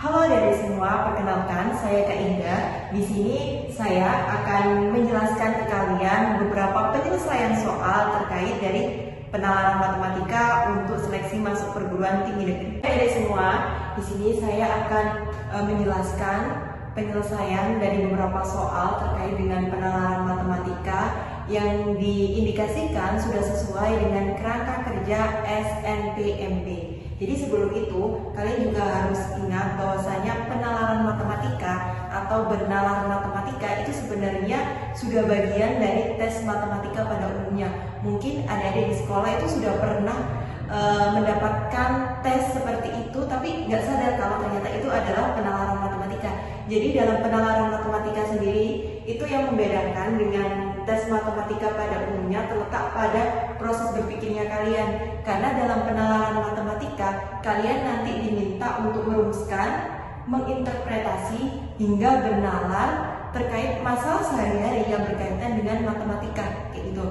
Halo dari semua, perkenalkan saya Kak Indah. Di sini saya akan menjelaskan ke kalian beberapa penyelesaian soal terkait dari penalaran matematika untuk seleksi masuk perguruan tinggi negeri. Dari semua, di sini saya akan menjelaskan penyelesaian dari beberapa soal terkait dengan penalaran matematika yang diindikasikan sudah sesuai dengan kerangka kerja SNPMB. Jadi sebelum itu, kalian juga harus ingat bahwasanya penalaran matematika atau bernalar matematika itu sebenarnya sudah bagian dari tes matematika pada umumnya. Mungkin adik-adik di sekolah itu sudah pernah mendapatkan tes seperti itu, tapi nggak sadar kalau ternyata itu adalah penalaran matematika. Jadi dalam penalaran matematika sendiri, itu yang membedakan dengan tes matematika pada umumnya terletak pada proses berpikirnya kalian. Karena dalam penalaran matematika, kalian nanti diminta untuk merumuskan, menginterpretasi, hingga bernalar terkait masalah sehari-hari yang berkaitan dengan matematika, kayak gitu.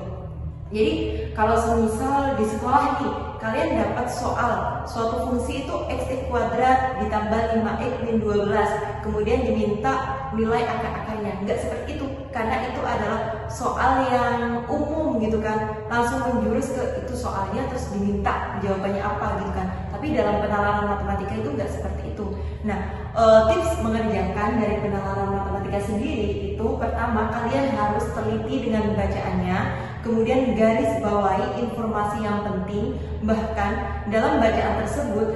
Jadi kalau semisal di sekolah nih, kalian dapat soal suatu fungsi itu x kuadrat ditambah 5x min 12, kemudian diminta nilai akar-akarnya. Nggak seperti itu, karena itu adalah soal yang umum gitu kan, langsung menjurus ke itu soalnya terus diminta jawabannya apa gitu kan. Tapi dalam penalaran matematika itu nggak seperti itu. Nah, tips mengerjakan dari penalaran matematika sendiri itu pertama, kalian harus teliti dengan bacaannya, kemudian garis bawahi informasi yang penting. Bahkan dalam bacaan tersebut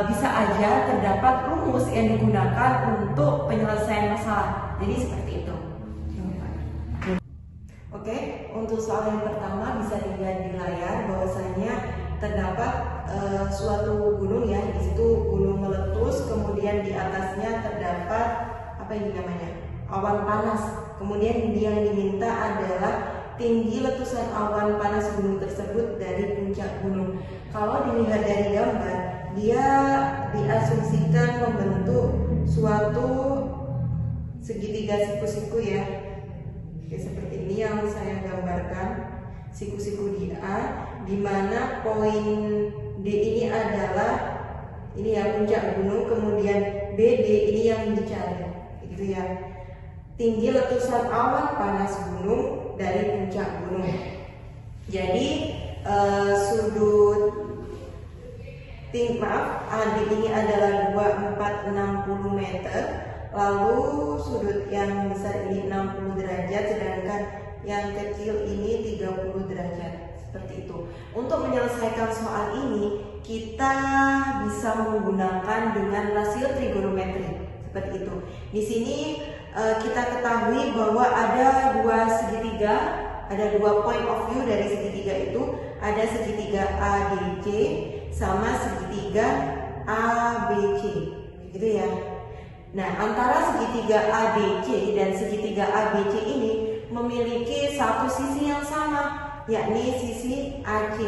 bisa aja terdapat rumus yang digunakan untuk penyelesaian masalah. Jadi seperti itu. Oke, untuk soal yang pertama bisa dilihat di layar bahwasanya terdapat suatu gunung ya, di situ gunung meletus, kemudian di atasnya terdapat apa ini namanya? Awan panas. Kemudian yang diminta adalah tinggi letusan awan panas gunung tersebut dari puncak gunung. Kalau dilihat dari gambar, dia diasumsikan membentuk suatu segitiga siku-siku ya. Oke, seperti ini yang saya gambarkan, siku-siku di A, di mana poin D ini adalah ini ya puncak gunung, kemudian BD ini yang dicari, gitu ya. Tinggi letusan awan panas gunung dari puncak gunung. Jadi sudut AD ini adalah 2460 meter, lalu sudut yang besar ini 60 derajat, sedangkan yang kecil ini 30 derajat. Seperti itu. Untuk menyelesaikan soal ini, kita bisa menggunakan dengan rasio trigonometri. Seperti itu. Di sini kita ketahui bahwa ada dua segitiga, ada dua point of view dari segitiga itu, ada segitiga ADC sama segitiga ABC, gitu ya. Nah, antara segitiga ADC dan segitiga ABC ini memiliki satu sisi yang sama, yakni sisi AC.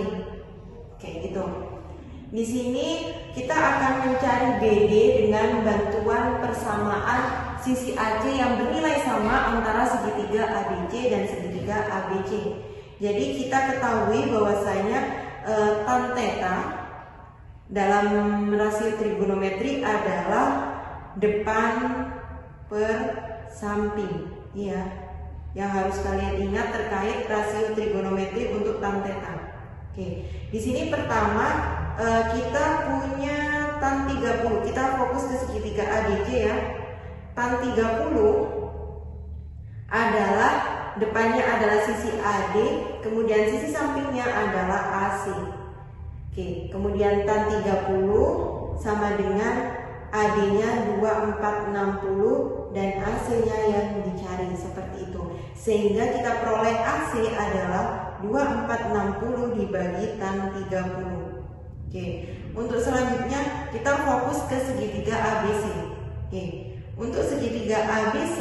Kayak gitu. Di sini kita akan mencari BD dengan bantuan persamaan sisi AC yang bernilai sama antara segitiga ADC dan segitiga ABC. Jadi kita ketahui bahwasanya tan theta dalam rasio trigonometri adalah depan per samping, ya. Yang harus kalian ingat terkait rasio trigonometri untuk tan theta. Oke, di sini pertama kita punya tan 30. Kita fokus ke segitiga ADC ya. Tan 30 adalah depannya adalah sisi AD, kemudian sisi sampingnya adalah AC. Oke, kemudian tan 30 sama dengan AD-nya 2460 dan AC-nya yang dicari, seperti itu. Sehingga kita peroleh AC adalah 2460 dibagi tan 30. Oke, untuk selanjutnya kita fokus ke segitiga ABC. Oke, untuk segitiga ABC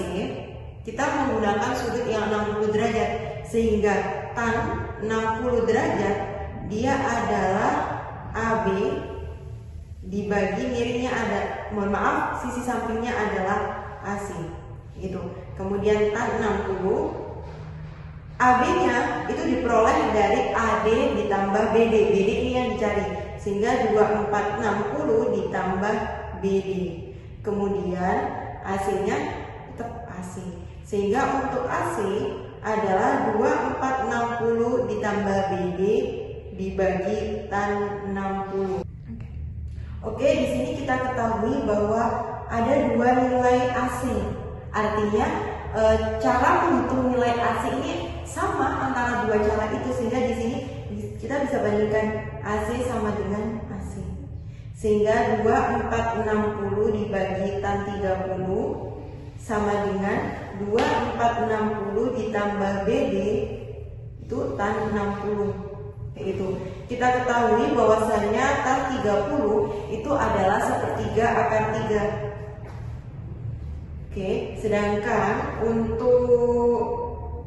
kita menggunakan sudut yang 60 derajat, sehingga tan 60 derajat dia adalah AB dibagi miringnya sisi sampingnya adalah AC, gitu. Kemudian tan 60 AB-nya itu diperoleh dari AD ditambah BD. BD ini yang dicari, sehingga 2460 ditambah BD. Kemudian AC-nya tetap AC. Sehingga untuk AC adalah 2460 ditambah BD dibagi tan 60. Oke, di sini kita ketahui bahwa ada dua nilai AC. Artinya cara menghitung nilai AC ini sama antara dua cara itu, sehingga di sini kita bisa bandingkan AC sama dengan AC. Sehingga 2460 dibagi tan 30 sama dengan 2460 ditambah BD itu tan 60. Itu kita ketahui bahwasanya tan 30 itu adalah sepertiga akar 3. Oke, sedangkan untuk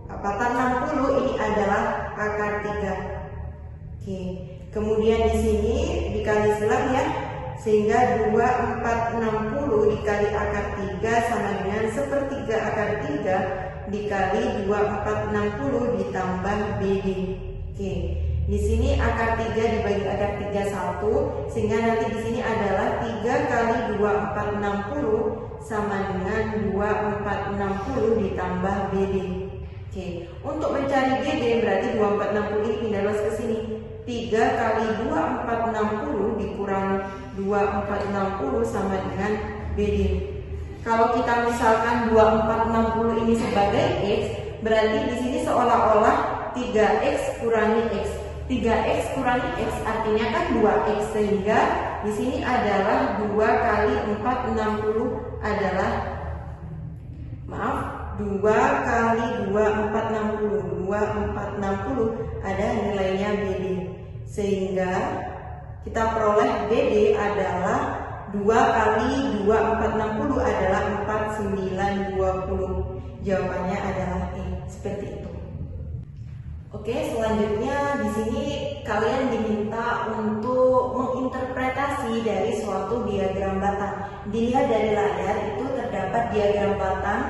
tan 60 ini adalah akar 3. Oke, kemudian di sini dikali silang ya, sehingga 2460 dikali akar 3 sama dengan sepertiga akar 3 dikali 2460 ditambah BD. Oke, di sini akar 3 dibagi akar 3 1, sehingga nanti di sini adalah 3 kali 2460 sama dengan 2460 ditambah BD. Oke, untuk mencari BD berarti 2460 ini pindah luas ke sini. 3 kali 2460 dikurang 2460 sama dengan BD. Kalau kita misalkan 2460 ini sebagai X, berarti di sini seolah-olah 3X kurangi X. 3X kurangi X artinya kan 2X, sehingga di sini adalah 2 kali 460 adalah 2 kali 2460 ada nilainya BD, sehingga kita peroleh BD adalah 2 kali 2460 adalah 4920. Jawabannya adalah E, seperti itu. Oke, selanjutnya di sini kalian diminta untuk menginterpretasi dari suatu diagram batang. Dilihat dari layar itu terdapat diagram batang,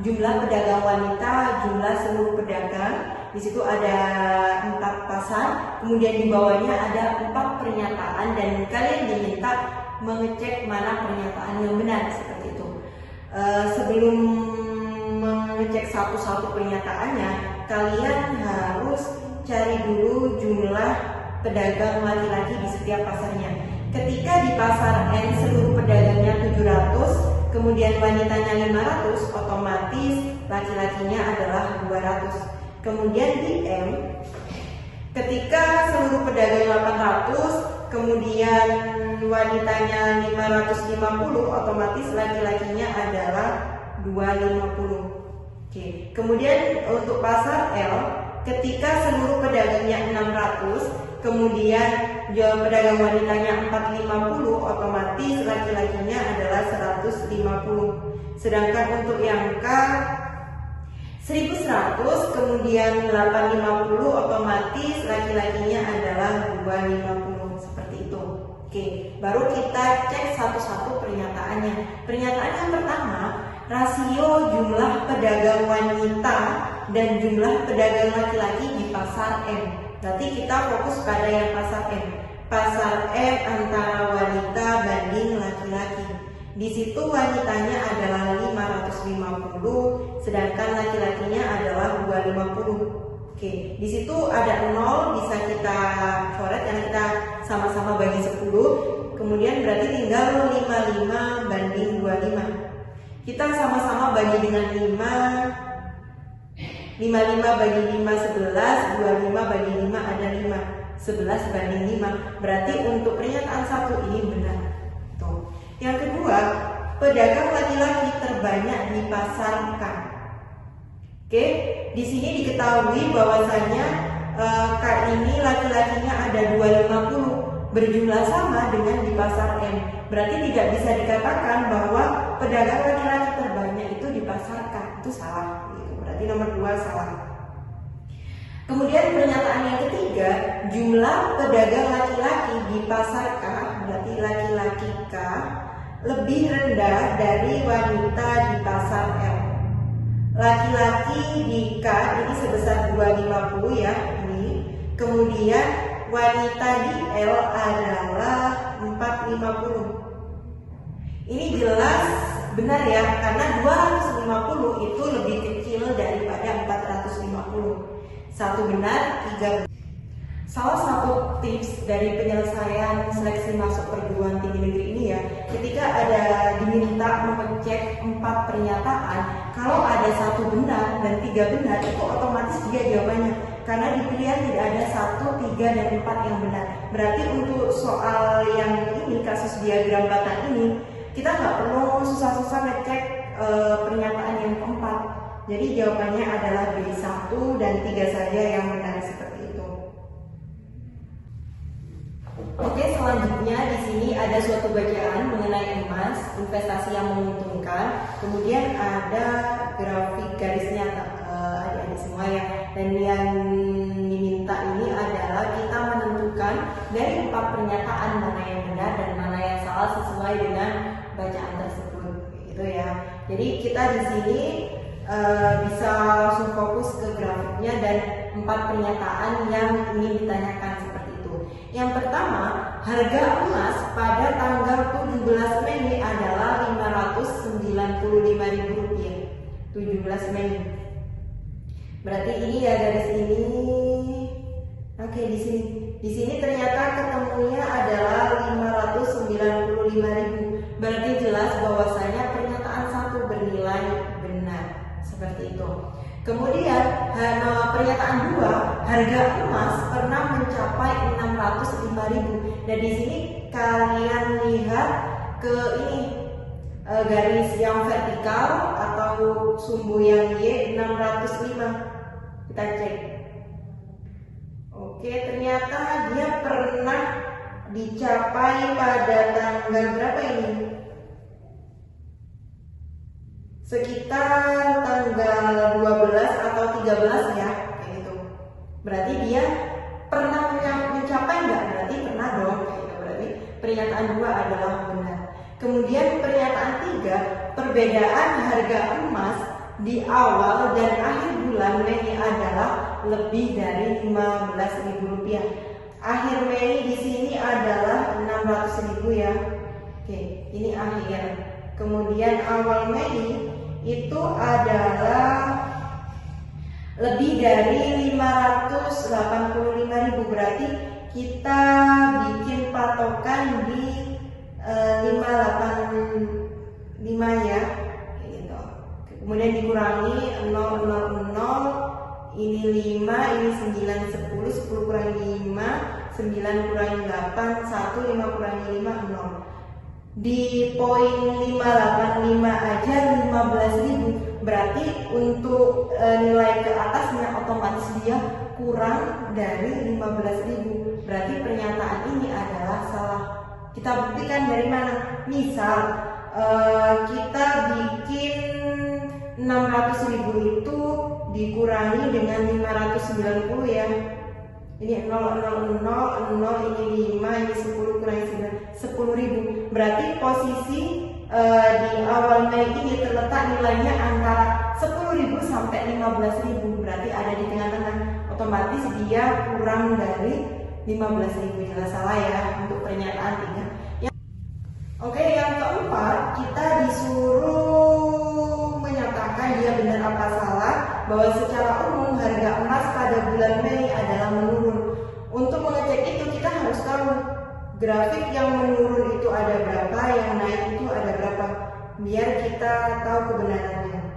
jumlah pedagang wanita, jumlah seluruh pedagang. Di situ ada 4 pasar, kemudian di bawahnya ada 4 pernyataan dan kalian diminta mengecek mana pernyataan yang benar, seperti itu. Sebelum mengecek satu-satu pernyataannya, kalian harus cari dulu jumlah pedagang laki-laki di setiap pasarnya. Ketika di pasar N seluruh pedagangnya 700, kemudian wanitanya 500, otomatis laki-lakinya adalah 200. Kemudian di M, ketika seluruh pedagang 800, kemudian wanitanya 550, otomatis laki-lakinya adalah 250. Oke. Kemudian untuk pasar L, ketika seluruh pedagangnya 600, kemudian pedagang wanitanya 450, otomatis laki-lakinya adalah 150. Sedangkan untuk yang K 1100, kemudian 850, otomatis laki-lakinya adalah 250, seperti itu. Oke, baru kita cek satu-satu pernyataannya. Pernyataan yang pertama, rasio jumlah pedagang wanita dan jumlah pedagang laki-laki di pasar M. Berarti kita fokus pada yang pasar M. Pasar M antara wanita banding laki-laki. Di situ wanitanya adalah 550, sedangkan laki-lakinya adalah 250. Oke, di situ ada 0, bisa kita coret karena kita sama-sama bagi 10. Kemudian berarti tinggal 55 banding 25. Kita sama-sama bagi dengan 5, 55 bagi 5 11, 25 bagi 5 ada 5, 11 banding 5. Berarti untuk pernyataan 1 ini benar. Tuh. Yang kedua, pedagang laki-laki terbanyak di pasar K. Oke, di sini diketahui bahwasanya K ini laki-lakinya ada 250, berjumlah sama dengan di pasar M. Berarti tidak bisa dikatakan bahwa pedagang laki-laki terbanyak itu di pasar K. Itu salah, gitu. Berarti nomor 2 salah. Kemudian pernyataan yang ketiga, jumlah pedagang laki-laki di pasar K, berarti laki-laki K lebih rendah dari wanita di pasar L. Laki-laki di K ini sebesar 250 ya, ini. Kemudian wanita di L adalah 450. Ini jelas benar ya, karena 250 itu lebih kecil daripada 450. Satu benar, 3 benar. Salah satu tips dari penyelesaian seleksi masuk perguruan tinggi negeri ini ya, ketika ada diminta mengecek 4 pernyataan, kalau ada 1 benar dan 3 benar, itu otomatis dia jawabannya. Karena di pilihan tidak ada 1, 3, dan 4 yang benar. Berarti untuk soal yang ini, kasus diagram batang ini, kita nggak perlu susah-susah ngecek pernyataan yang keempat. Jadi jawabannya adalah B1 dan 3 saja yang benar seperti itu. Oke, selanjutnya di sini ada suatu bacaan mengenai emas, investasi yang menguntungkan. Kemudian ada grafik garisnya, adik-adik semua ya. Dan yang diminta ini adalah kita menentukan dari 4 pernyataan mana yang benar dan mana yang salah sesuai dengan bacaan tersebut, gitu ya. Jadi kita di sini bisa langsung fokus ke grafiknya dan 4 pernyataan yang ingin ditanyakan seperti itu. Yang pertama, harga emas pada tanggal 17 Mei adalah Rp595.000. 17 Mei. Berarti ini ya garis ini. Oke, di sini. Di sini ternyata ketemunya adalah 595.000. Berarti jelas bahwasanya pernyataan 1 bernilai benar. Seperti itu. Kemudian pernyataan 2, harga emas pernah mencapai 605.000. Dan di sini kalian lihat ke ini garis yang vertikal atau sumbu yang Y 605. Kita cek. Oke, ternyata dia pernah dicapai pada tanggal berapa ini? Sekitar tanggal 12 atau 13 ya, kayak gitu. Berarti dia pernah mencapai nggak? Berarti pernah dong, kayak gitu. Berarti pernyataan 2 adalah benar. Kemudian pernyataan 3, perbedaan harga emas di awal dan akhir bulan Mei adalah lebih dari Rp15.000. Akhir Mei di sini adalah 600.000 ya. Oke, ini akhir. Kemudian awal Mei itu adalah lebih dari 585.000. Berarti kita bikin patokan di 585 ya, gitu. Kemudian dikurangi 000, ini 5, ini 9, 10, 10 kurangi 5, 9 kurangi 8, 1, 5 kurangi 5, 0. Di poin 585 aja 15.000. Berarti untuk nilai ke atasnya otomatis dia kurang dari 15.000. Berarti pernyataan ini adalah salah. Kita buktikan dari mana? Misal kita bikin 600.000 itu dikurangi dengan 590 ya. Ini 0, 0, 0, 0, ini 5, ini 10 kurangi 9, 10.000. Berarti posisi di awal Mei ini terletak nilainya antara 10.000 sampai 15.000. Berarti ada di tengah-tengah. Otomatis dia kurang dari 15.000. Jelas salah ya untuk pernyataan 3. Oke, yang keempat, kita disuruh menyatakan dia benar apa salah bahwa secara umum harga emas pada bulan Mei adalah menurun. Untuk mengecek itu kita harus tahu grafik yang menurun itu ada berapa, yang naik itu ada berapa, biar kita tahu kebenarannya.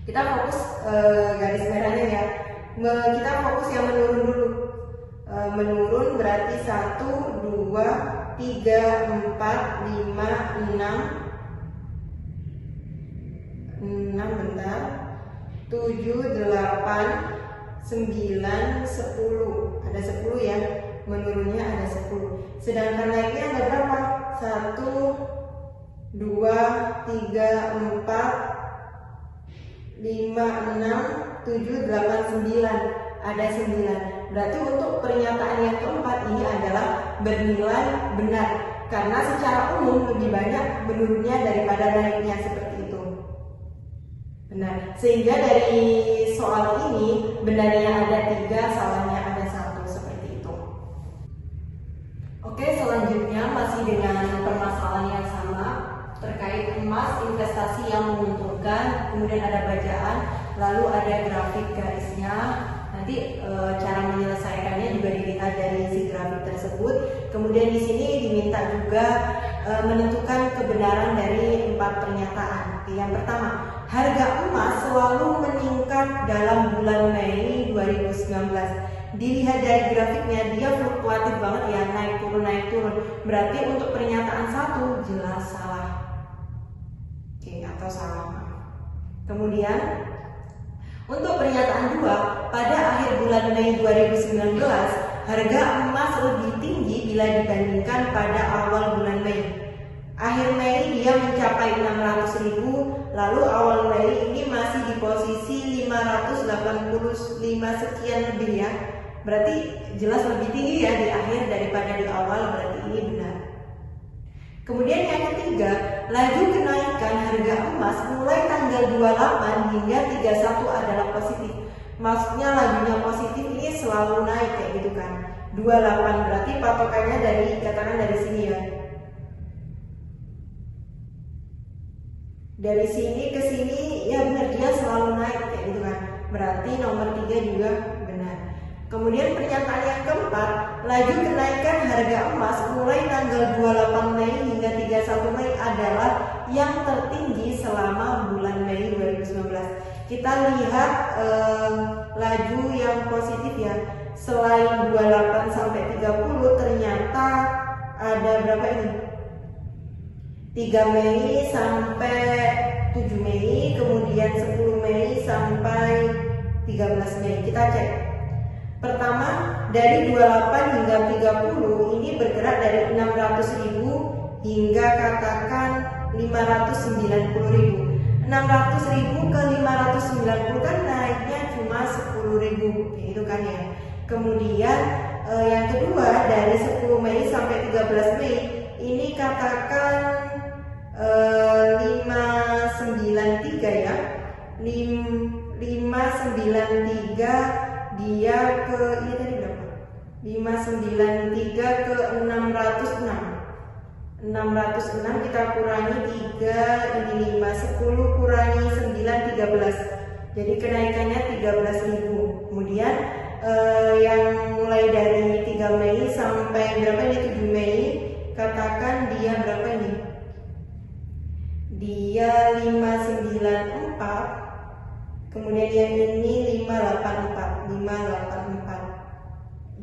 Kita fokus garis merahnya ya. Kita fokus yang menurun dulu. Menurun berarti 1, 2, 3, 4, 5, 6, bentar, 7, 8, 9, 10. Ada 10 ya, menurunnya ada 10. Sedangkan naiknya ada berapa? 1, 2, 3, 4, 5, 6, 7, 8, 9. Ada 9. Berarti untuk pernyataan yang keempat ini adalah bernilai benar, karena secara umum lebih banyak menurunnya daripada naiknya, seperti itu. Benar. Sehingga dari soal ini benarnya ada 3, salahnya ada 1, seperti itu. Oke, selanjutnya masih dengan permasalahan yang sama. terkait emas investasi yang menguntungkan, kemudian ada bacaan, lalu ada grafik garisnya. Nanti cara menyelesaikannya juga dilihat dari si grafik tersebut. Kemudian di sini diminta juga menentukan kebenaran dari 4 pernyataan. Yang pertama, harga emas selalu meningkat dalam bulan Mei 2019. Dilihat dari grafiknya, dia fluktuatif banget ya, naik turun. Berarti untuk pernyataan 1 jelas salah. Oke, atau salah. Kemudian untuk pernyataan 2, pada akhir bulan Mei 2019, harga emas lebih tinggi bila dibandingkan pada awal bulan Mei. Akhir Mei dia mencapai 600.000, lalu awal Mei ini masih di posisi 585 sekian lebih ya. Berarti jelas lebih tinggi ya di akhir daripada di awal, berarti ini benar. Kemudian yang ketiga, laju kenaikan harga emas mulai tanggal 28 hingga 31 adalah positif. Maksudnya lajunya positif ini selalu naik kayak gitu kan. 28 berarti patokannya dari, katakan dari sini ya. Dari sini ke sini ya benar, dia selalu naik kayak gitu kan. Berarti nomor 3 juga benar. Kemudian pernyataan yang keempat, laju kenaikan harga emas mulai tanggal 28 Mei hingga 31 Mei adalah yang tertinggi selama bulan Mei 2019. Kita lihat laju yang positif ya. Selain 28 sampai 30 ternyata ada berapa ini? 3 Mei sampai 7 Mei, kemudian 10 Mei sampai 13 Mei. Kita cek. Pertama, dari 28 hingga 30 ini bergerak dari 600.000 hingga katakan 590.000. 600.000 ke 590 kan naiknya cuma 10.000 gitu kan ya. Kemudian yang kedua, dari 10 Mei sampai 13 Mei ini katakan 593 ya. 593 dia ke ini tadi berapa? 593 ke 606. 606 kita kurangi 3, ini 5, 10 kurangi 9, 13. Jadi kenaikannya 13.000. Kemudian yang mulai dari 3 Mei sampai berapa ini, 7 Mei, katakan dia berapa ini? Dia 594. Kemudian yang ini 584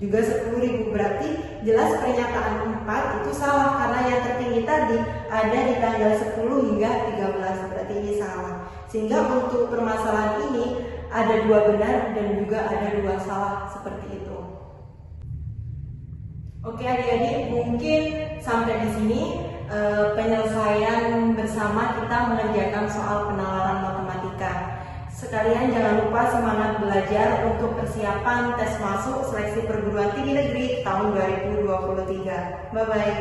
juga 10.000. Berarti jelas pernyataan 4 itu salah karena yang tertinggi tadi ada di tanggal 10 hingga 13. Berarti ini salah. Sehingga untuk permasalahan ini ada 2 benar dan juga ada 2 salah seperti itu. Oke adik-adik, mungkin sampai di sini penyelesaian bersama kita mengerjakan soal penalaran matematika. Sekalian jangan lupa semangat belajar untuk persiapan tes masuk seleksi perguruan tinggi negeri tahun 2023. Bye-bye.